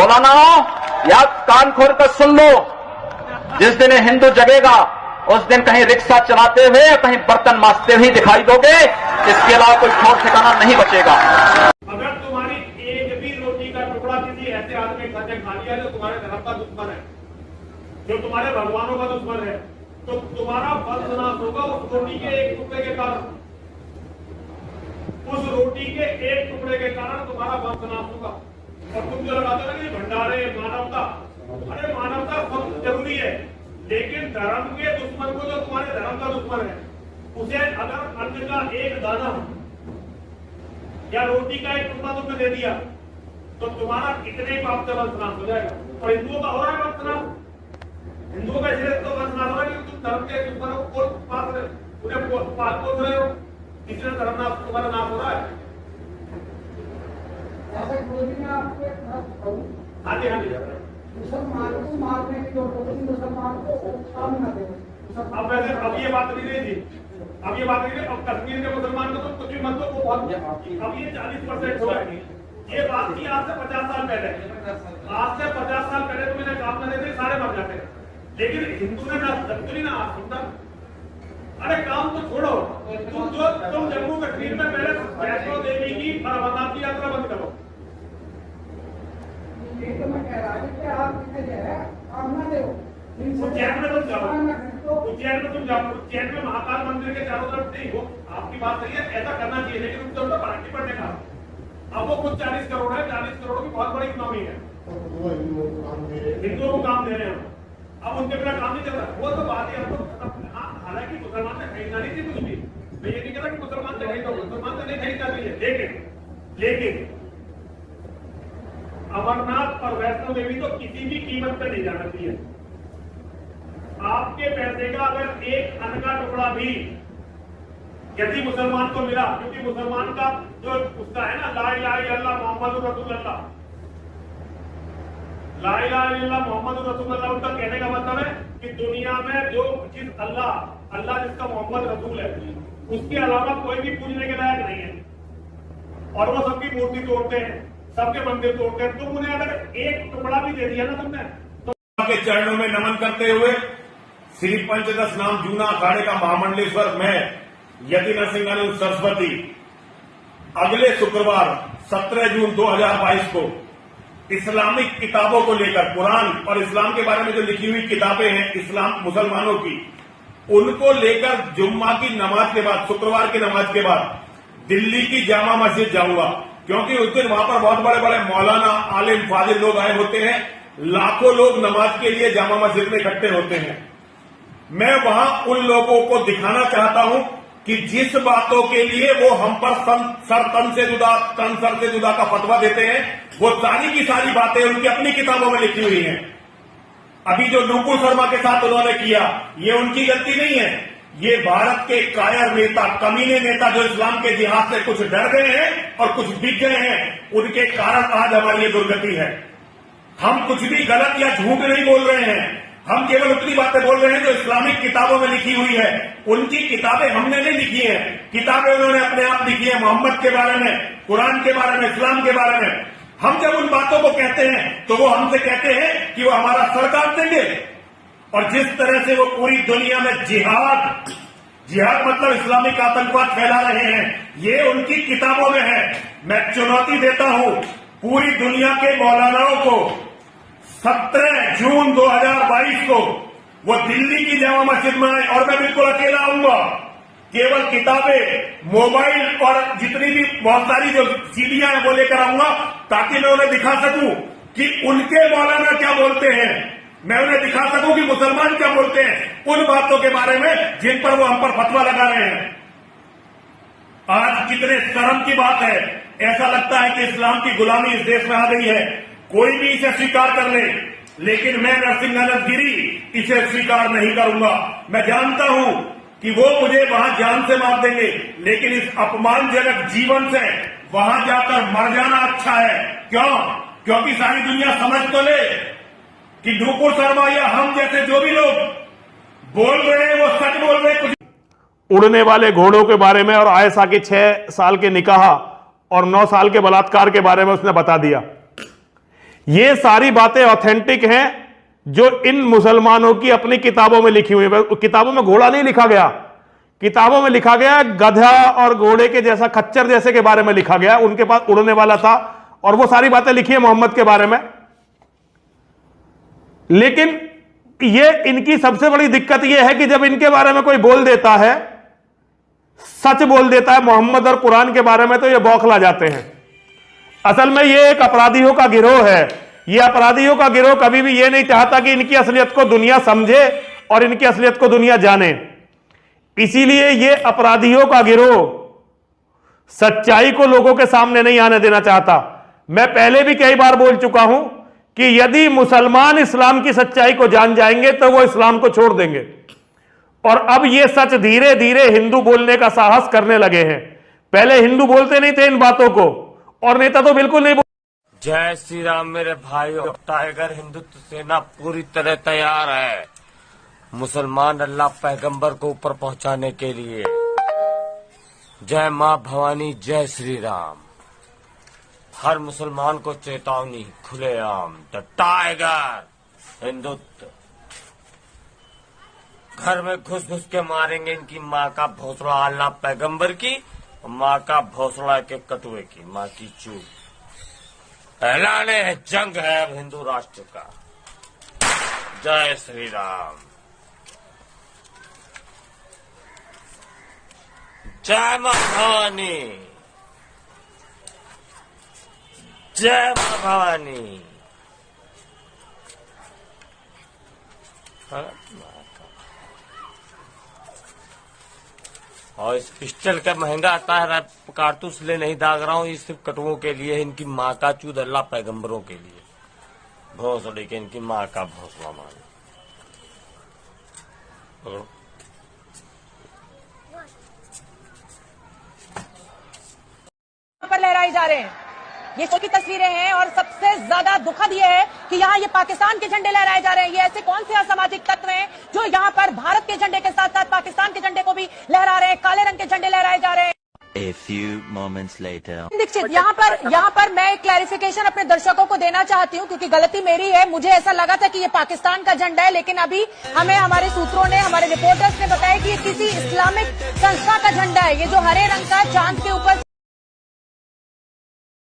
मौलानाओं, या कान खोल कर सुन लो, जिस दिन हिंदू जगेगा उस दिन कहीं रिक्शा चलाते हुए या कहीं बर्तन मांजते हुए दिखाई दोगे। इसके अलावा कोई ठोर ठिकाना नहीं बचेगा। अगर तुम्हारी एक भी रोटी का टुकड़ा किसी ऐसे आदमी के घर खा लिया जो तुम्हारे धर्म का दुश्मन है, जो तुम्हारे भगवानों का दुश्मन है, तो तुम्हारा वंशनाश होगा उस रोटी के एक टुकड़े के कारण। उस रोटी के एक टुकड़े के कारण तुम्हारा वंशनाश होगा। और तुम जो लगाते हो ना कि भंडारे मानवता, अरे मानवता सब जरूरी है, लेकिन धर्म के दुश्मन को, जो तुम्हारे धर्म का दुश्मन है, उसे अगर अन्न का एक दाना या रोटी का एक टुकड़ा तुमने दे दिया तो तुम्हारा कितने पाप से वंशनाश हो जाएगा। और हिंदुओं का हो रहा है वंशनाश, हिंदुओं का इसलिए तो वंशनाश हो रहा है कि तुम धर्म के दुश्मनों को पास उन्हें पास बोल रहे हो, इसलिए धर्म नाश तुम्हारा नाश हो रहा है। हाँ जी, हाँ जी। मुसलमान को मारने की जो मुसलमान को काम न दे। अब वैसे अब ये बात नहीं रही थी, अब ये बात नहीं रही। अब कश्मीर के मुसलमान को तो कुछ भी मत दो, वो बहुत, अब ये 40% हुआ है। ये बात की आज से 50 साल पहले, आज से 50 साल पहले तो मैंने काम न देते सारे मर जाते, लेकिन हिंदू ने ना दत्तरी ना आज सुनता। अरे काम तो छोड़ो, तुम जम्मू कश्मीर में पहले वैष्णो देवी की और अमरनाथ की यात्रा बंद करो। तो मैं कह रहा हूँ कि आप काम न दो। उज्जैन में तुम जाओ, उज्जैन में तुम जाओ, उज्जैन में महाकाल मंदिर के चारों तरफ नहीं हो, आपकी बात सही है, ऐसा करना चाहिए, लेकिन उनको तो पार्टी पड़ने का। अब वो कुछ 40 करोड़ है, 40 करोड़ की बहुत बड़ी इकोनॉमी है, हिंदुओं को काम दे रहे हैं, अब उनके बिना काम नहीं चल रहा। वो तो बात है, हालांकि मुसलमान ने खरीदना नहीं थी कुछ भी, मैं ये नहीं कहता कि मुसलमान से खरीदो, मुसलमान से नहीं खरीदना चाहिए, लेकिन अमरनाथ और वैष्णो देवी तो किसी भी कीमत पे नहीं जाना चाहिए। आपके पैसे का अगर एक अन्न का टुकड़ा भी यदि मुसलमान को मिला, क्योंकि मुसलमान का जो उसका है ना, ला इलाहा इल्लल्लाह मुहम्मदुर रसूलुल्लाह, ला इलाहा इल्लल्लाह मुहम्मदुर रसूलुल्लाह, उनका कहने का मतलब है कि दुनिया में जो जिस अल्लाह जिसका मोहम्मद रसूल है, उसके अलावा कोई भी पूजने के लायक नहीं है, और वो सबकी मूर्ति तोड़ते हैं, सबके मंदिर तोड़ते हैं। तुम उन्हें अगर एक टुकड़ा भी दे दिया ना तुमने, तो के चरणों में नमन करते हुए श्री पंचदश नाम जूना अखाड़े का महामंडलेश्वर में यति नरसिंहानंद सरस्वती अगले शुक्रवार 17 जून 2022 को इस्लामिक किताबों को लेकर, कुरान और इस्लाम के बारे में जो लिखी हुई किताबें हैं इस्लाम मुसलमानों की, उनको लेकर जुम्मा की नमाज के बाद, शुक्रवार की नमाज के बाद दिल्ली की जामा मस्जिद जाऊंगा, क्योंकि उस दिन वहां पर बहुत बड़े बड़े मौलाना, आलिम, फाजिल लोग आए होते हैं, लाखों लोग नमाज के लिए जामा मस्जिद में इकट्ठे होते हैं। मैं वहां उन लोगों को दिखाना चाहता हूं कि जिस बातों के लिए वो हम पर तन सर से जुदा का फतवा देते हैं, वो सारी की सारी बातें उनकी अपनी किताबों में लिखी हुई हैं। अभी जो नुपुर शर्मा के साथ उन्होंने किया, ये उनकी गलती नहीं है, ये भारत के कायर नेता, कमीने नेता जो इस्लाम के जिहाद से कुछ डर गए हैं और कुछ बिक गए हैं, उनके कारण आज हमारी ये दुर्गति है। हम कुछ भी गलत या झूठ नहीं बोल रहे हैं, हम केवल उतनी बातें बोल रहे हैं जो इस्लामिक किताबों में लिखी हुई है। उनकी किताबें हमने नहीं लिखी है, किताबें उन्होंने अपने आप लिखी है, मोहम्मद के बारे में, कुरान के बारे में, इस्लाम के बारे में। हम जब उन बातों को कहते हैं तो वो हमसे कहते हैं कि वो हमारा सर काट देंगे। और जिस तरह से वो पूरी दुनिया में जिहाद मतलब इस्लामिक आतंकवाद फैला रहे हैं, ये उनकी किताबों में है। मैं चुनौती देता हूं पूरी दुनिया के मौलानाओं को, 17 जून 2022 को वो दिल्ली की जामा मस्जिद में आए, और मैं बिल्कुल अकेला आऊंगा, केवल किताबें, मोबाइल और जितनी भी बहुत सारी जो सीडियां हैं वो लेकर आऊंगा, ताकि मैं उन्हें दिखा सकूं कि उनके मौलाना क्या बोलते हैं, मैं उन्हें दिखा सकूं कि मुसलमान क्या बोलते हैं उन बातों के बारे में जिन पर वो हम पर फतवा लगा रहे हैं। आज कितने शर्म की बात है, ऐसा लगता है कि इस्लाम की गुलामी इस देश में आ गई है, कोई भी इसे स्वीकार कर ले, लेकिन मैं नरसिंहानंद गिरी इसे स्वीकार नहीं करूंगा। मैं जानता हूं कि वो मुझे वहां जान से मार देंगे, लेकिन इस अपमानजनक जीवन से वहां जाकर मर जाना अच्छा है। क्यों? क्योंकि सारी दुनिया समझ तो ले कि नुपुर शर्मा या हम जैसे जो भी लोग बोल रहे हैं वो सच बोल रहे हैं। कुछ उड़ने वाले घोड़ों के बारे में और आयशा के 6 साल के निकाह और 9 साल के बलात्कार के बारे में उसने बता दिया। ये सारी बातें ऑथेंटिक हैं जो इन मुसलमानों की अपनी किताबों में लिखी हुई है। किताबों में घोड़ा नहीं लिखा गया, किताबों में लिखा गया गधा और घोड़े के जैसा, खच्चर जैसे के बारे में लिखा गया। उनके पास उड़ने वाला था और वो सारी बातें लिखी है मोहम्मद के बारे में। लेकिन ये इनकी सबसे बड़ी दिक्कत ये है कि जब इनके बारे में कोई बोल देता है, सच बोल देता है मोहम्मद और कुरान के बारे में, तो ये बौखला जाते हैं। असल में ये एक अपराधियों का गिरोह है। ये अपराधियों का गिरोह कभी भी ये नहीं चाहता कि इनकी असलियत को दुनिया समझे और इनकी असलियत को दुनिया जाने। इसीलिए ये अपराधियों का गिरोह सच्चाई को लोगों के सामने नहीं आने देना चाहता। मैं पहले भी कई बार बोल चुका हूं कि यदि मुसलमान इस्लाम की सच्चाई को जान जाएंगे तो वो इस्लाम को छोड़ देंगे। और अब ये सच धीरे धीरे हिंदू बोलने का साहस करने लगे हैं। पहले हिंदू बोलते नहीं थे इन बातों को, और नेता तो बिल्कुल नहीं। जय श्री राम मेरे भाइयों। टाइगर हिंदुत्व सेना पूरी तरह तैयार है मुसलमान अल्लाह पैगंबर को ऊपर पहुंचाने के लिए। जय मां भवानी, जय श्री राम। हर मुसलमान को चेतावनी, खुलेआम द टाइगर हिंदुत्व। घर में घुस घुस के मारेंगे इनकी माँ का भोसड़ा अल्लाह पैगंबर की, माँ का भोसड़ा के कटुए की, माँ की चूक। ऐलाने जंग है अब हिंदू राष्ट्र का। जय श्री राम। जय मां भवानी, जय मां भवानी। और इस पिस्टल का महंगा आता है, कारतूस ले नहीं दाग रहा हूँ, ये सिर्फ कटुओं के लिए, इनकी माँ का चूद अल्लाह पैगंबरों के लिए। भोसड़े के इनकी माँ का भोसड़ा मानो। पर लहराए जा रहे हैं, ये शो की तस्वीरें हैं। और सबसे ज्यादा दुखद ये है कि यहाँ ये पाकिस्तान के झंडे लहराए जा रहे हैं। ये ऐसे कौन से असामाजिक तत्व हैं जो यहाँ पर भारत के झंडे के साथ साथ पाकिस्तान के झंडे को भी लहरा रहे हैं? काले रंग के झंडे लहराए जा रहे हैं। A few moments later. Dixit, यहाँ पर मैं एक क्लैरिफिकेशन अपने दर्शकों को देना चाहती हूँ, क्योंकि गलती मेरी है। मुझे ऐसा लगा था कि ये पाकिस्तान का झंडा है, लेकिन अभी हमें हमारे सूत्रों ने, हमारे रिपोर्टर्स ने बताया कि ये किसी इस्लामिक संस्था का झंडा है। ये जो हरे रंग का चांद के ऊपर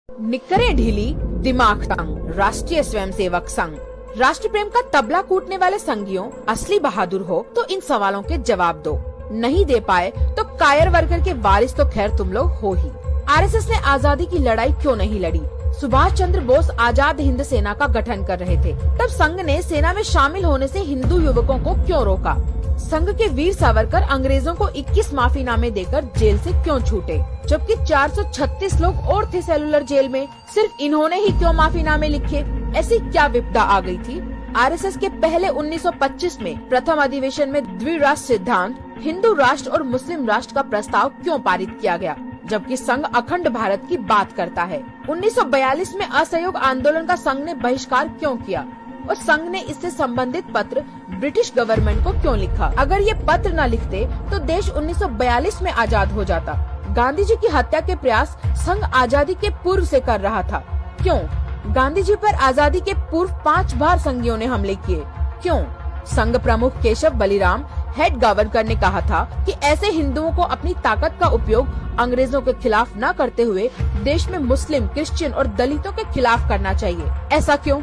निकरें ढीली, दिमाग तंग। राष्ट्रीय स्वयंसेवक संघ। राष्ट्र प्रेम का तबला कूटने वाले संघियों, असली बहादुर हो तो इन सवालों के जवाब दो। नहीं दे पाए तो कायर वर्कर के वारिस तो खैर तुम लोग हो ही। आरएसएस ने आजादी की लड़ाई क्यों नहीं लड़ी? सुभाष चंद्र बोस आजाद हिंद सेना का गठन कर रहे थे, तब संघ ने सेना में शामिल होने से हिंदू युवकों को क्यों रोका? संघ के वीर सावरकर अंग्रेजों को 21 माफीनामे देकर जेल से क्यों छूटे, जबकि 436 लोग और थे सेलुलर जेल में? सिर्फ इन्होंने ही क्यों माफीनामे लिखे? ऐसी क्या विपदा आ गई थी? आरएसएस के पहले 1925 में प्रथम अधिवेशन में द्विराष्ट्र सिद्धांत, हिंदू राष्ट्र और मुस्लिम राष्ट्र का प्रस्ताव क्यों पारित किया गया, जबकि संघ अखंड भारत की बात करता है? 1942 में असहयोग आंदोलन का संघ ने बहिष्कार क्यों किया और संघ ने इससे संबंधित पत्र ब्रिटिश गवर्नमेंट को क्यों लिखा? अगर ये पत्र न लिखते तो देश 1942 में आजाद हो जाता। गांधी जी की हत्या के प्रयास संघ आजादी के पूर्व से कर रहा था। क्यों? गांधी जी पर आजादी के पूर्व 5 बार संघियों ने हमले किए। क्यों? संघ प्रमुख केशव बलिराम हेड गवर्नर ने कहा था कि ऐसे हिंदुओं को अपनी ताकत का उपयोग अंग्रेजों के खिलाफ न करते हुए देश में मुस्लिम, क्रिश्चियन और दलितों के खिलाफ करना चाहिए। ऐसा क्यों?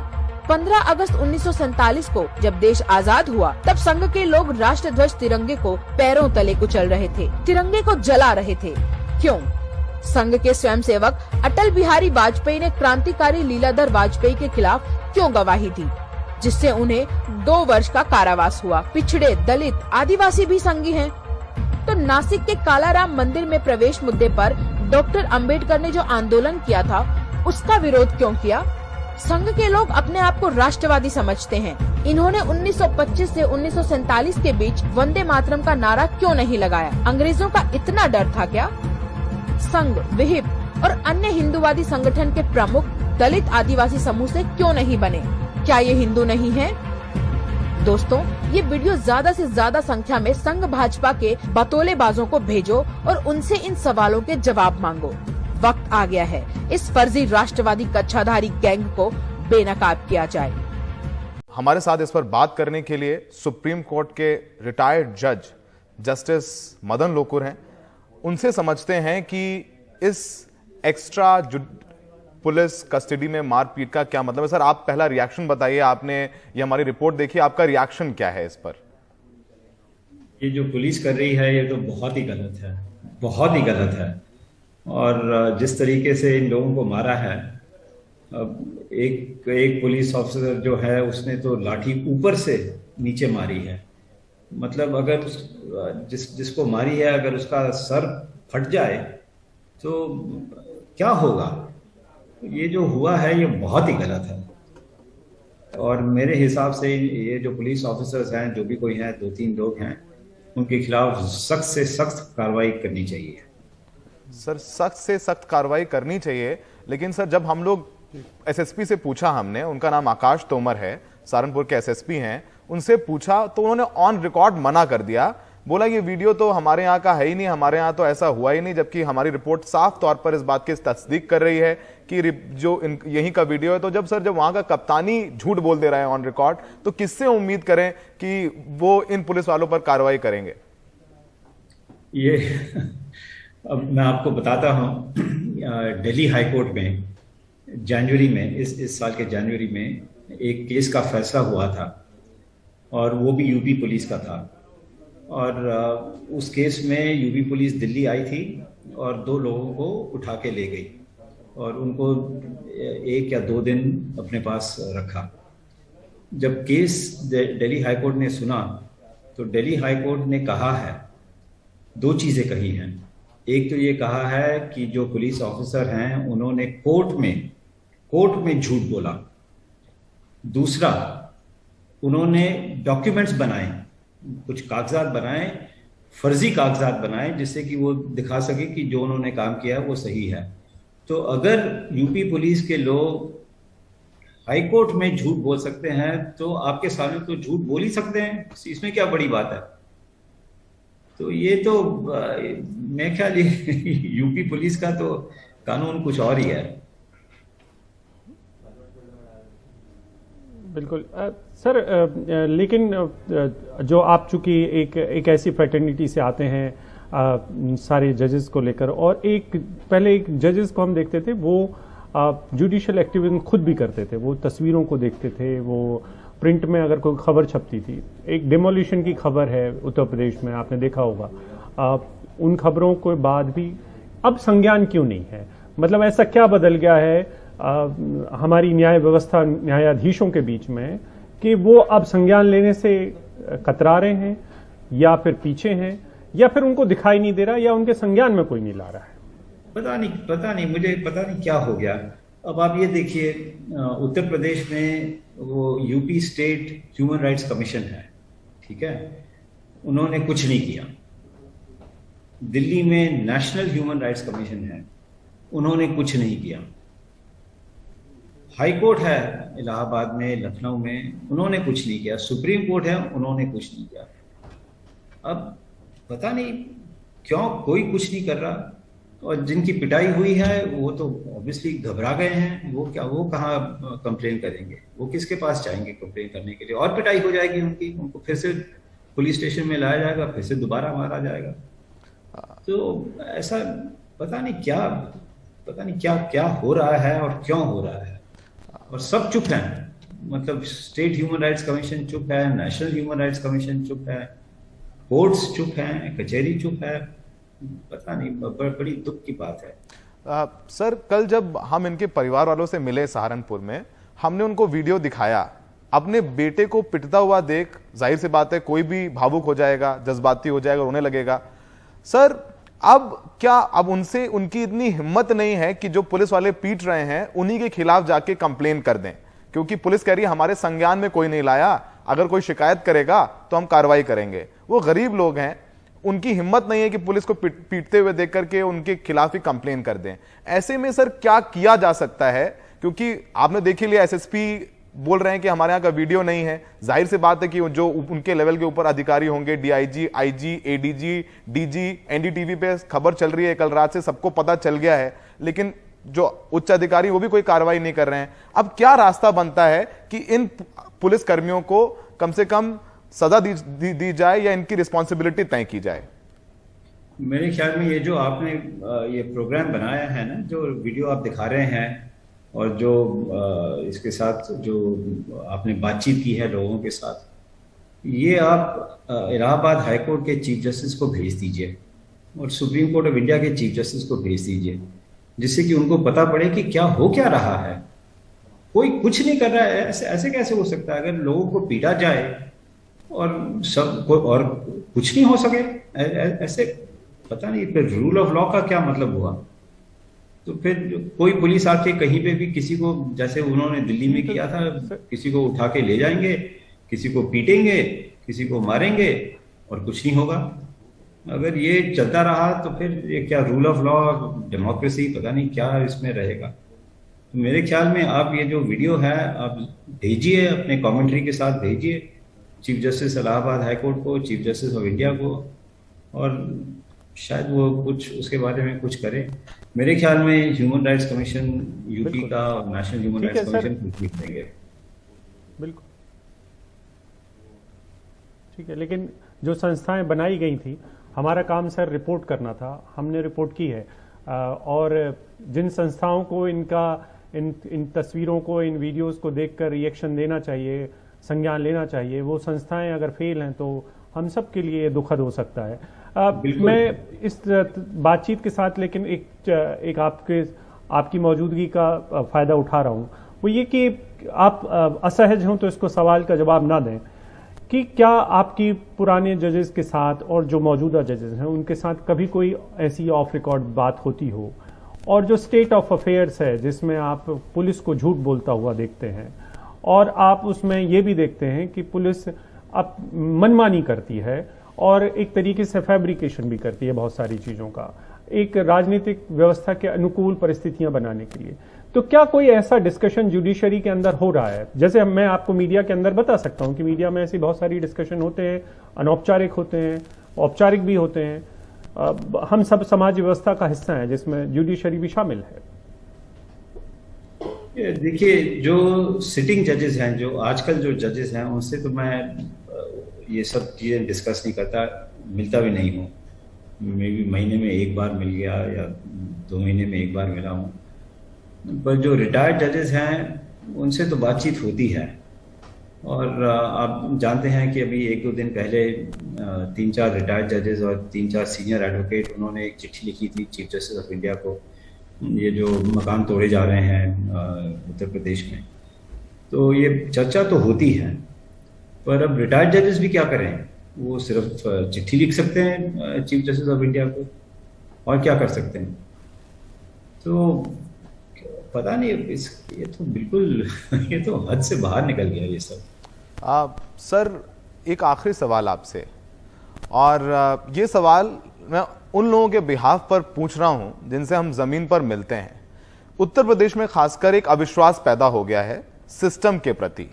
15 अगस्त 1947 को जब देश आजाद हुआ, तब संघ के लोग राष्ट्र ध्वज तिरंगे को पैरों तले कुचल रहे थे, तिरंगे को जला रहे थे। क्यों? संघ के स्वयंसेवक अटल बिहारी वाजपेयी ने क्रांतिकारी लीलाधर वाजपेयी के खिलाफ क्यों गवाही दी, जिससे उन्हें 2 वर्ष का कारावास हुआ? पिछड़े, दलित, आदिवासी भी संघी हैं। तो नासिक के कालाराम मंदिर में प्रवेश मुद्दे पर डॉक्टर अंबेडकर ने जो आंदोलन किया था, उसका विरोध क्यों किया? संघ के लोग अपने आप को राष्ट्रवादी समझते हैं। इन्होंने 1925 से 1947 के बीच वंदे मातरम का नारा क्यों नहीं लगाया? अंग्रेजों का इतना डर था क्या? संघ, विहिप और अन्य हिंदूवादी संगठन के प्रमुख दलित आदिवासी समूह से क्यों नहीं बने? क्या ये हिंदू नहीं है? दोस्तों, ये वीडियो ज्यादा से ज्यादा संख्या में संघ भाजपा के बतौलेबाजों को भेजो और उनसे इन सवालों के जवाब मांगो। वक्त आ गया है इस फर्जी राष्ट्रवादी कच्छाधारी गैंग को बेनकाब किया जाए। हमारे साथ इस पर बात करने के लिए सुप्रीम कोर्ट के रिटायर्ड जज जस्टिस मदन लोकुर हैं। उनसे समझते हैं कि इस एक्स्ट्रा पुलिस कस्टडी में मारपीट का क्या मतलब है। सर, आप पहला रिएक्शन बताइए। आपने ये हमारी रिपोर्ट देखी, आपका रिएक्शन क्या है इस पर? ये जो पुलिस कर रही है ये तो बहुत ही गलत है, बहुत ही गलत है। और जिस तरीके से इन लोगों को मारा है, अब एक पुलिस ऑफिसर जो है उसने तो लाठी ऊपर से नीचे मारी है। मतलब अगर जिसको मारी है अगर उसका सर फट जाए तो क्या होगा। ये जो हुआ है ये बहुत ही गलत है। और मेरे हिसाब से ये जो पुलिस ऑफिसर्स हैं, जो भी कोई हैं, 2-3 लोग हैं, उनके खिलाफ सख्त से सख्त कार्रवाई करनी चाहिए। सर, सख्त से सख्त कार्रवाई करनी चाहिए, लेकिन सर जब हम लोग एसएसपी से पूछा, हमने, उनका नाम आकाश तोमर है, सहारनपुर के एसएसपी हैं, उनसे पूछा तो उन्होंने ऑन रिकॉर्ड मना कर दिया। बोला ये वीडियो तो हमारे यहाँ का है ही नहीं, हमारे यहाँ तो ऐसा हुआ ही नहीं। जबकि हमारी रिपोर्ट साफ तौर पर इस बात की तस्दीक कर रही है कि जो यहीं का वीडियो है। तो जब वहां का कप्तानी झूठ बोल दे रहा है ऑन रिकॉर्ड, तो किससे उम्मीद करें कि वो इन पुलिस वालों पर कार्रवाई करेंगे? ये अब मैं आपको बताता हूँ, दिल्ली हाईकोर्ट में जनवरी में, इस साल के जनवरी में एक केस का फैसला हुआ था और वो भी यूपी पुलिस का था। और उस केस में यूपी पुलिस दिल्ली आई थी और 2 लोगों को उठा के ले गई और उनको 1 या 2 दिन अपने पास रखा। जब केस दिल्ली हाईकोर्ट ने सुना तो दिल्ली हाईकोर्ट ने कहा है, 2 चीज़ें कही हैं। एक तो ये कहा है कि जो पुलिस ऑफिसर हैं उन्होंने कोर्ट में झूठ बोला। दूसरा, उन्होंने डॉक्यूमेंट्स बनाए, कुछ कागजात बनाए, फर्जी कागजात बनाए, जिससे कि वो दिखा सके कि जो उन्होंने काम किया है वो सही है। तो अगर यूपी पुलिस के लोग हाई कोर्ट में झूठ बोल सकते हैं तो आपके सामने तो झूठ बोल ही सकते हैं, इसमें क्या बड़ी बात है। तो ये तो मैं ख्याल यूपी पुलिस का तो कानून कुछ और ही है। बिल्कुल सर, लेकिन जो आप चूंकि एक ऐसी फ्रेटर्निटी से आते हैं सारे जजेस को लेकर, और पहले एक जजेस को हम देखते थे वो जुडिशियल एक्टिविज्म खुद भी करते थे, वो तस्वीरों को देखते थे, वो प्रिंट में अगर कोई खबर छपती थी, एक डिमोलिशन की खबर है उत्तर प्रदेश में, आपने देखा होगा, उन खबरों के बाद भी अब संज्ञान क्यों नहीं है? मतलब ऐसा क्या बदल गया है हमारी न्याय व्यवस्था, न्यायाधीशों के बीच में, कि वो अब संज्ञान लेने से कतरा रहे हैं, या फिर पीछे हैं, या फिर उनको दिखाई नहीं दे रहा, या उनके संज्ञान में कोई नहीं ला रहा है? पता नहीं, मुझे पता नहीं क्या हो गया। अब आप ये देखिए, उत्तर प्रदेश में वो UP state human rights commission है, ठीक है, उन्होंने कुछ नहीं किया। दिल्ली में नेशनल ह्यूमन राइट्स कमीशन है, उन्होंने कुछ नहीं किया। हाई कोर्ट है इलाहाबाद में, लखनऊ में, उन्होंने कुछ नहीं किया। सुप्रीम कोर्ट है, उन्होंने कुछ नहीं किया। अब पता नहीं क्यों कोई कुछ नहीं कर रहा। और जिनकी पिटाई हुई है वो तो ऑब्वियसली घबरा गए हैं, वो कहाँ कंप्लेन करेंगे, वो किसके पास जाएंगे कंप्लेन करने के लिए? और पिटाई हो जाएगी उनको फिर से पुलिस स्टेशन में लाया जाएगा, फिर से दोबारा मारा जाएगा। तो ऐसा पता नहीं क्या हो रहा है और क्यों हो रहा है। और सब चुप हैं, मतलब स्टेट ह्यूमन राइट्स कमीशन चुप है, नेशनल ह्यूमन राइट्स कमीशन चुप है, कोर्ट्स चुप हैं, कचहरी चुप है। पता नहीं, बड़ी दुख की बात है। सर, कल जब हम इनके परिवार वालों से मिले सहारनपुर में, हमने उनको वीडियो दिखाया। अपने बेटे को पिटता हुआ देख जाहिर सी बात है कोई भी भावुक हो जाएगा, जज्बाती हो जाएगा, रोने लगेगा। सर, अब उनसे उनकी इतनी हिम्मत नहीं है कि जो पुलिस वाले पीट रहे हैं उन्हीं के खिलाफ जाके कंप्लेन कर दें, क्योंकि पुलिस कह रही है हमारे संज्ञान में कोई नहीं लाया, अगर कोई शिकायत करेगा तो हम कार्रवाई करेंगे। वो गरीब लोग हैं, उनकी हिम्मत नहीं है कि पुलिस को पीटते हुए देख करके उनके खिलाफ ही कंप्लेन कर दें। ऐसे में सर क्या किया जा सकता है? क्योंकि आपने देख लिया, एसएसपी बोल रहे हैं कि हमारे यहाँ का वीडियो नहीं है। जाहिर सी बात है कि जो उनके लेवल के ऊपर अधिकारी होंगे, DIG, IG, ADG, DG, NDTV पे खबर चल रही है कल रात से, सबको पता चल गया है। लेकिन जो उच्च अधिकारी वो भी कोई कार्रवाई नहीं कर रहे हैं। अब क्या रास्ता बनता है कि इन पुलिस कर्मियों को कम से कम सजा दी जाए या इनकी रिस्पॉन्सिबिलिटी तय की जाए? मेरे ख्याल में ये जो आपने ये प्रोग्राम बनाया है ना, जो वीडियो आप दिखा रहे हैं और जो इसके साथ जो आपने बातचीत की है लोगों के साथ, ये आप इलाहाबाद हाई कोर्ट के चीफ जस्टिस को भेज दीजिए और सुप्रीम कोर्ट ऑफ इंडिया के चीफ जस्टिस को भेज दीजिए, जिससे कि उनको पता पड़े कि क्या हो क्या रहा है। कोई कुछ नहीं कर रहा है, ऐसे कैसे हो सकता है? अगर लोगों को पीटा जाए और सब और कुछ नहीं हो सके, ऐसे पता नहीं फिर रूल ऑफ लॉ का क्या मतलब हुआ? तो फिर कोई पुलिस आके कहीं पे भी किसी को, जैसे उन्होंने दिल्ली में किया था, किसी को उठा के ले जाएंगे, किसी को पीटेंगे, किसी को मारेंगे और कुछ नहीं होगा। अगर ये चलता रहा तो फिर ये क्या रूल ऑफ लॉ, डेमोक्रेसी, पता नहीं क्या इसमें रहेगा। तो मेरे ख्याल में आप ये जो वीडियो है आप भेजिए, अपने कमेंट्री के साथ भेजिए chief justice Allahabad high court को, चीफ जस्टिस ऑफ इंडिया को, और शायद वो कुछ उसके बारे में कुछ करें। मेरे ख्याल में ह्यूमन राइट्स कमीशन यूपी का और नेशनल ह्यूमन राइट्स कमीशन कुछ भी करेंगे। बिल्कुल ठीक है, लेकिन जो संस्थाएं बनाई गई थी, हमारा काम सर रिपोर्ट करना था, हमने रिपोर्ट की है। और जिन संस्थाओं को इन तस्वीरों को, इन वीडियोस को देखकर रिएक्शन देना चाहिए, संज्ञान लेना चाहिए, वो संस्थाएं अगर फेल हैं तो हम सब के लिए दुखद हो सकता है। मैं इस बातचीत के साथ लेकिन एक आपकी मौजूदगी का फायदा उठा रहा हूँ, वो ये कि आप असहज हों तो इसको सवाल का जवाब ना दें कि क्या आपकी पुराने जजेस के साथ और जो मौजूदा जजेस हैं उनके साथ कभी कोई ऐसी ऑफ रिकॉर्ड बात होती हो, और जो स्टेट ऑफ अफेयर्स है जिसमें आप पुलिस को झूठ बोलता हुआ देखते हैं और आप उसमें ये भी देखते हैं कि पुलिस अब मनमानी करती है और एक तरीके से फैब्रिकेशन भी करती है बहुत सारी चीज़ों का, एक राजनीतिक व्यवस्था के अनुकूल परिस्थितियां बनाने के लिए। तो क्या कोई ऐसा डिस्कशन जुडिशरी के अंदर हो रहा है? जैसे मैं आपको मीडिया के अंदर बता सकता हूं कि मीडिया में ऐसी बहुत सारी डिस्कशन होते हैं, अनौपचारिक होते हैं, औपचारिक भी होते हैं। हम सब समाज व्यवस्था का हिस्सा हैं जिसमें जुडिशरी भी शामिल है। देखिए, जो सिटिंग जजेस हैं, जो आजकल जो जजेस हैं, उनसे तो मैं ये सब चीज़ें डिस्कस नहीं करता, मिलता भी नहीं हूँ। मे भी महीने में एक बार मिल गया या 2 महीने में एक बार मिला हूँ। पर जो रिटायर्ड जजेस हैं उनसे तो बातचीत होती है, और आप जानते हैं कि अभी 1-2 दिन पहले 3-4 रिटायर्ड जजेस और 3-4 सीनियर एडवोकेट, उन्होंने एक चिट्ठी लिखी थी चीफ जस्टिस ऑफ इंडिया को, ये जो मकान तोड़े जा रहे हैं उत्तर प्रदेश में। तो ये चर्चा तो होती है, पर अब रिटायर्ड जजेस भी क्या करें? वो सिर्फ चिट्ठी लिख सकते हैं चीफ जस्टिस ऑफ इंडिया को, और क्या कर सकते हैं? तो पता नहीं, ये तो बिल्कुल ये तो हद से बाहर निकल गया ये सब। सर, एक आखिरी सवाल आपसे, और ये सवाल मैं उन लोगों के बिहाफ पर पूछ रहा हूं जिनसे हम जमीन पर मिलते हैं। उत्तर प्रदेश में खासकर एक अविश्वास पैदा हो गया है सिस्टम के प्रति,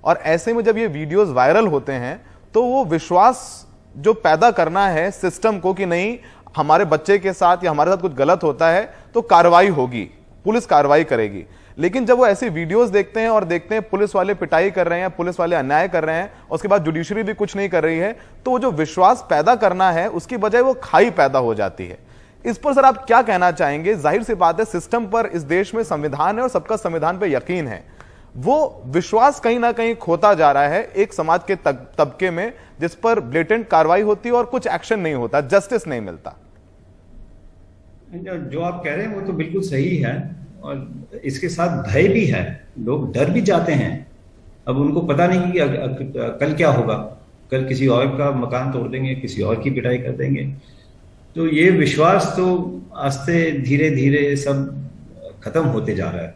और ऐसे में जब ये वीडियोस वायरल होते हैं तो वो विश्वास जो पैदा करना है सिस्टम को कि नहीं, हमारे बच्चे के साथ या हमारे साथ कुछ गलत होता है तो कार्रवाई होगी, पुलिस कार्रवाई करेगी। लेकिन जब वो ऐसे वीडियोस देखते हैं और देखते हैं पुलिस वाले पिटाई कर रहे हैं, पुलिस वाले अन्याय कर रहे हैं, उसके बाद जुडिशरी भी कुछ नहीं कर रही है, तो वो जो विश्वास पैदा करना है उसकी बजाय वो खाई पैदा हो जाती है। इस पर सर आप क्या कहना चाहेंगे? जाहिर सी बात है सिस्टम पर इस देश में संविधान है और सबका संविधान पर यकीन है, वो विश्वास कहीं ना कहीं खोता जा रहा है एक समाज के तबके में जिस पर ब्लेटेंट कार्रवाई होती है और कुछ एक्शन नहीं होता, जस्टिस नहीं मिलता। जो आप कह रहे हैं वो तो बिल्कुल सही है, और इसके साथ भय भी है, लोग डर भी जाते हैं। अब उनको पता नहीं कि कल क्या होगा, कल किसी और का मकान तोड़ देंगे, किसी और की पिटाई कर देंगे। तो ये विश्वास तो आस्ते धीरे धीरे सब खत्म होते जा रहा है।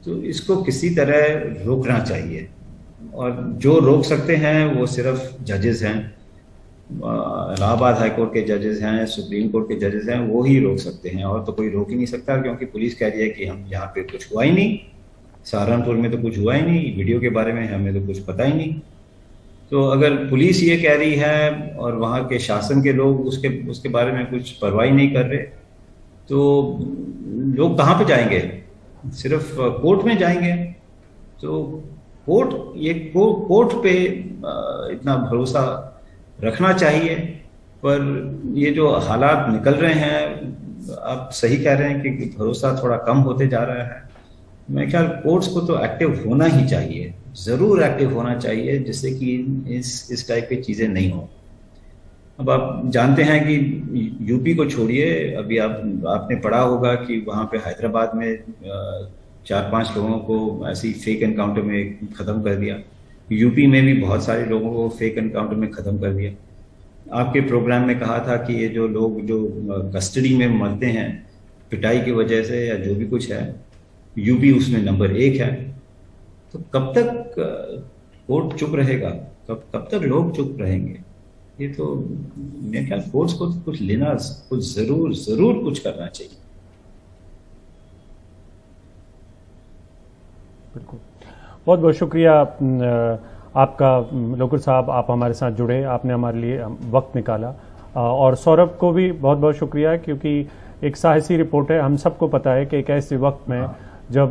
तो इसको किसी तरह रोकना चाहिए, और जो रोक सकते हैं वो सिर्फ जजेस हैं, इलाहाबाद हाई कोर्ट के जजेस हैं, सुप्रीम कोर्ट के जजेस हैं, वो ही रोक सकते हैं, और तो कोई रोक ही नहीं सकता, क्योंकि पुलिस कह रही है कि हम यहाँ पे कुछ हुआ ही नहीं, सहारनपुर में तो कुछ हुआ ही नहीं, वीडियो के बारे में हमें तो कुछ पता ही नहीं। तो अगर पुलिस ये कह रही है और वहाँ के शासन के लोग उसके बारे में कुछ परवाह नहीं कर रहे, तो लोग कहाँ पे जाएंगे? सिर्फ कोर्ट में जाएंगे। तो कोर्ट पे इतना भरोसा रखना चाहिए। पर ये जो हालात निकल रहे हैं, आप सही कह रहे हैं कि भरोसा थोड़ा कम होते जा रहा है। मैं ख्याल कोर्ट्स को तो एक्टिव होना ही चाहिए, जरूर एक्टिव होना चाहिए, जिससे कि इस टाइप की चीजें नहीं हो। अब आप जानते हैं कि यूपी को छोड़िए, अभी आपने पढ़ा होगा कि वहाँ पे हैदराबाद में 4-5 लोगों को ऐसी फेक एनकाउंटर में खत्म कर दिया। यूपी में भी बहुत सारे लोगों को फेक एनकाउंटर में खत्म कर दिया। आपके प्रोग्राम में कहा था कि ये जो लोग जो कस्टडी में मरते हैं पिटाई की वजह से या जो भी कुछ है, यूपी उसमें नंबर 1 है। तो कब तक कोर्ट चुप रहेगा? कब तक लोग चुप रहेंगे? ये तो मेरे ख्याल कोर्ट्स को कुछ लेना, कुछ जरूर कुछ करना चाहिए। बिल्कुल, बहुत बहुत शुक्रिया आपका लोकुर साहब, आप हमारे साथ जुड़े, आपने हमारे लिए वक्त निकाला। और सौरभ को भी बहुत बहुत शुक्रिया, क्योंकि एक साहसी रिपोर्ट है। हम सबको पता है कि एक ऐसे वक्त में जब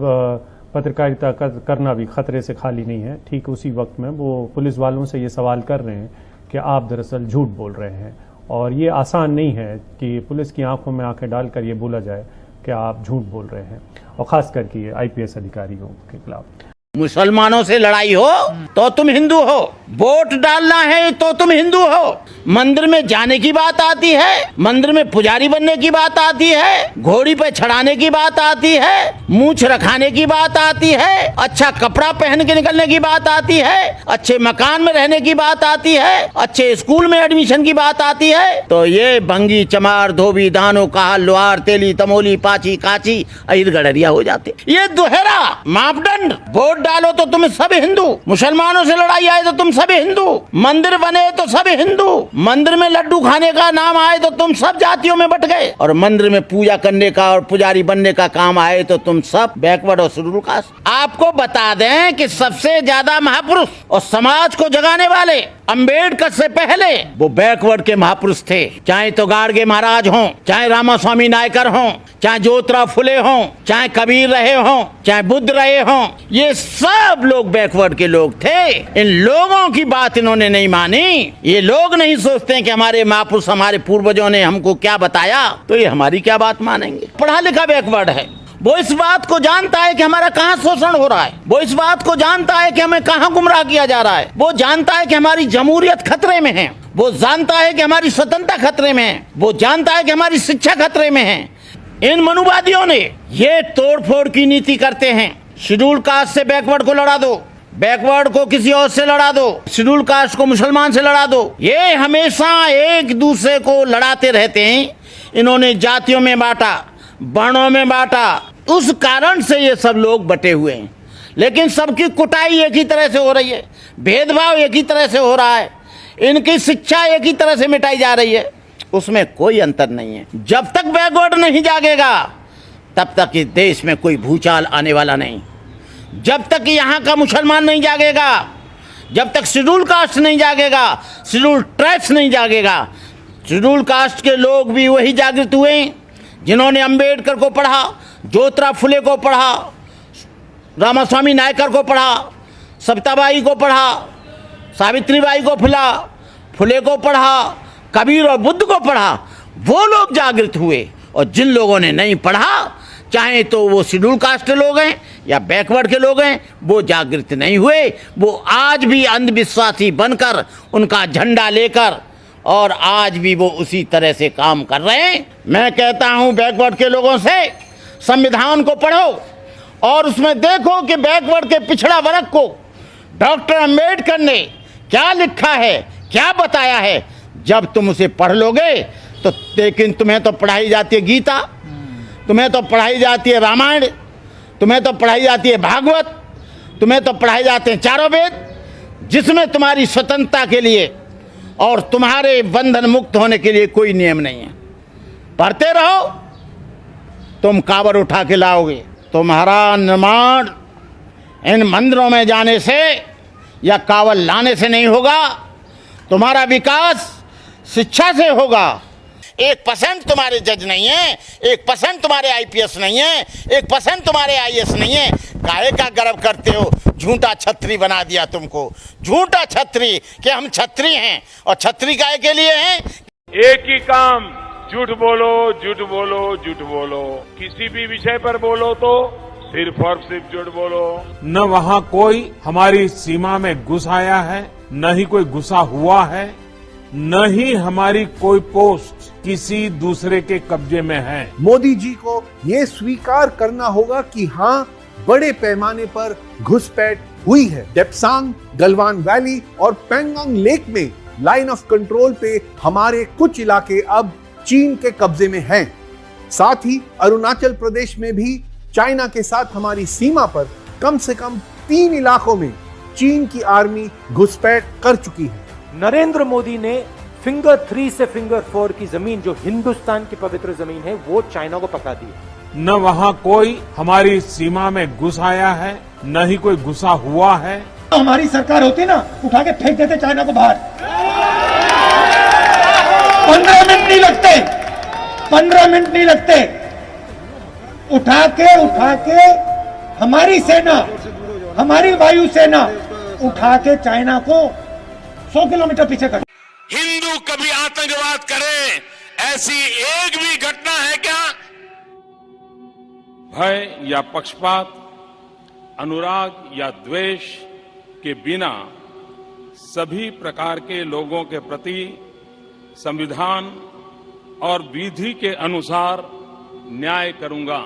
पत्रकारिता करना भी खतरे से खाली नहीं है, ठीक उसी वक्त में वो पुलिस वालों से ये सवाल कर रहे हैं कि आप दरअसल झूठ बोल रहे हैं। और ये आसान नहीं है कि पुलिस की आंखों में आंखें डालकर ये बोला जाए कि आप झूठ बोल रहे हैं, और खास करके ये IPS अधिकारियों के खिलाफ। मुसलमानों से लड़ाई हो तो तुम हिंदू हो, वोट डालना है तो तुम हिंदू हो, मंदिर में जाने की बात आती है, मंदिर में पुजारी बनने की बात आती है, घोड़ी पे चढ़ाने की बात आती है, मूंछ रखाने की बात आती है, अच्छा कपड़ा पहन के निकलने की बात आती है, अच्छे मकान में रहने की बात आती है, अच्छे स्कूल में एडमिशन की बात आती है, तो ये भंगी चमार धोबी दानो काहल लोहार तेली तमोली पाची काची अहिर गडरिया हो जाते। ये दोहरा मापदंड, वोट डालो तो तुम सब हिंदू, मुसलमानों से लड़ाई आए तो तुम सब हिंदू, मंदिर बने तो सब हिंदू, मंदिर में लड्डू खाने का नाम आए तो तुम सब जातियों में बट गए, और मंदिर में पूजा करने का और पुजारी बनने का काम आए तो तुम सब बैकवर्ड और शेड्यूल कास्ट। आपको बता दें कि सबसे ज्यादा महापुरुष और समाज को जगाने वाले अंबेडकर से पहले वो बैकवर्ड के महापुरुष थे। चाहे तो गाडगे महाराज हों, चाहे रामास्वामी नायकर हों, चाहे ज्योतिराव फुले हों, चाहे कबीर रहे हों, चाहे बुद्ध रहे हों, ये सब लोग बैकवर्ड के लोग थे। इन लोगों की बात इन्होंने नहीं मानी। ये लोग नहीं सोचते हैं कि हमारे महापुरुष, हमारे पूर्वजों ने हमको क्या बताया, तो ये हमारी क्या बात मानेंगे। पढ़ा लिखा बैकवर्ड है, वो इस बात को जानता है कि हमारा कहाँ शोषण हो रहा है, वो इस बात को जानता है कि हमें कहाँ गुमराह किया जा रहा है, वो जानता है कि हमारी जमहूरियत खतरे में है, वो जानता है कि हमारी स्वतंत्रता खतरे में है, वो जानता है कि हमारी शिक्षा खतरे में है। इन मनुवादियों ने ये तोड़फोड़ की नीति करते हैं। शेड्यूल कास्ट से बैकवर्ड को लड़ा दो, बैकवर्ड को किसी और से लड़ा दो, शेड्यूल कास्ट को मुसलमान से लड़ा दो। ये हमेशा एक दूसरे को लड़ाते रहते हैं। इन्होंने जातियों में बांटा, वर्णों में बांटा, उस कारण से ये सब लोग बटे हुए हैं। लेकिन सबकी कुटाई एक ही तरह से हो रही है, भेदभाव एक ही तरह से हो रहा है, इनकी शिक्षा एक ही तरह से मिटाई जा रही है, उसमें कोई अंतर नहीं है। जब तक बैकवर्ड नहीं जागेगा तब तक इस देश में कोई भूचाल आने वाला नहीं। जब तक यहाँ का मुसलमान नहीं जागेगा, जब तक शेड्यूल कास्ट नहीं जागेगा, शेड्यूल ट्राइब्स नहीं जागेगा। शेड्यूल कास्ट के लोग भी वही जागृत हुए जिन्होंने अंबेडकर को पढ़ा, ज्योतिराव फुले को पढ़ा, रामास्वामी नायकर को पढ़ा, सविताबाई को पढ़ा, सावित्रीबाई को फुले को पढ़ा, कबीर और बुद्ध को पढ़ा। वो लोग जागृत हुए। और जिन लोगों ने नहीं पढ़ा, चाहे तो वो शेड्यूल कास्ट के लोग हैं या बैकवर्ड के लोग हैं, वो जागृत नहीं हुए। वो आज भी अंधविश्वासी बनकर, उनका झंडा लेकर, और आज भी वो उसी तरह से काम कर रहे हैं। मैं कहता हूं बैकवर्ड के लोगों से, संविधान को पढ़ो और उसमें देखो कि बैकवर्ड के पिछड़ा वर्ग को डॉक्टर अंबेडकर ने क्या लिखा है, क्या बताया है। जब तुम उसे पढ़ लोगे तो, लेकिन तुम्हें तो पढ़ाई जाती है गीता, तुम्हें तो पढ़ाई जाती है रामायण, तुम्हें तो पढ़ाई जाती है भागवत, तुम्हें तो पढ़ाई जाते हैं चारों वेद, जिसमें तुम्हारी स्वतंत्रता के लिए और तुम्हारे बंधन मुक्त होने के लिए कोई नियम नहीं है। पढ़ते रहो, तुम कांवर उठा के लाओगे। तुम्हारा निर्माण इन मंदिरों में जाने से या कांवर लाने से नहीं होगा, तुम्हारा विकास शिक्षा से होगा। 1% तुम्हारे जज नहीं है, 1% तुम्हारे आईपीएस नहीं है, 1% तुम्हारे आईएएस नहीं है। काहे का गर्व करते हो? झूठा छत्री बना दिया तुमको, झूठा छत्री कि हम छत्री हैं, और छत्री काहे के लिए हैं? एक ही काम, झूठ बोलो, झूठ बोलो, झूठ बोलो। किसी भी विषय पर बोलो तो सिर्फ और सिर्फ झूठ बोलो। न वहाँ कोई हमारी सीमा में घुस आया है, न ही कोई घुसा हुआ है, न ही हमारी कोई पोस्ट किसी दूसरे के कब्जे में है। मोदी जी को ये स्वीकार करना होगा कि हाँ, बड़े पैमाने पर घुसपैठ हुई है। डेप्सांग, गलवान वैली और पैंगोंग लेक में लाइन ऑफ कंट्रोल पे हमारे कुछ इलाके अब चीन के कब्जे में हैं। साथ ही अरुणाचल प्रदेश में भी चाइना के साथ हमारी सीमा पर कम से कम 3 इलाकों में चीन की आर्मी घुसपैठ कर चुकी है। नरेंद्र मोदी ने फिंगर 3 से फिंगर 4 की जमीन, जो हिंदुस्तान की पवित्र जमीन है, वो चाइना को पकड़ा दी। न वहाँ कोई हमारी सीमा में घुस आया है, न ही कोई घुसा हुआ है। हमारी सरकार होती ना, उठा के फेंक देते चाइना को बाहर। 15 मिनट नहीं लगते, 15 मिनट नहीं लगते। उठा के हमारी सेना, हमारी वायु सेना उठा के चाइना को 100 किलोमीटर पीछे कर। हिंदू कभी आतंकवाद करे, ऐसी एक भी घटना है क्या? भय या पक्षपात, अनुराग या द्वेष के बिना सभी प्रकार के लोगों के प्रति संविधान और विधि के अनुसार न्याय करूंगा।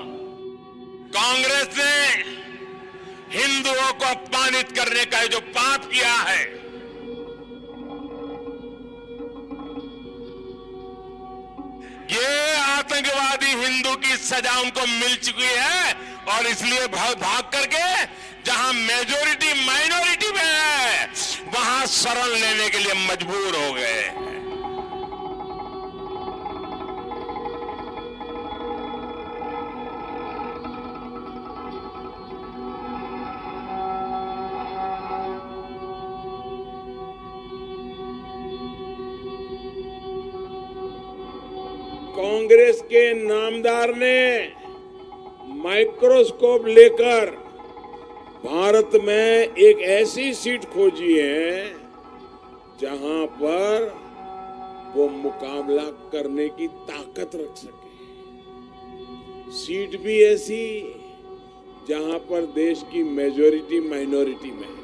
कांग्रेस ने हिंदुओं को अपमानित करने का जो पाप किया है, ये आतंकवादी हिंदू की सजा उनको मिल चुकी है, और इसलिए भाग करके जहां मेजोरिटी माइनॉरिटी में है, वहां शरण लेने के लिए मजबूर हो गए। कांग्रेस के नामदार ने माइक्रोस्कोप लेकर भारत में एक ऐसी सीट खोजी है जहां पर वो मुकाबला करने की ताकत रख सके। सीट भी ऐसी जहां पर देश की मेजॉरिटी माइनॉरिटी में है।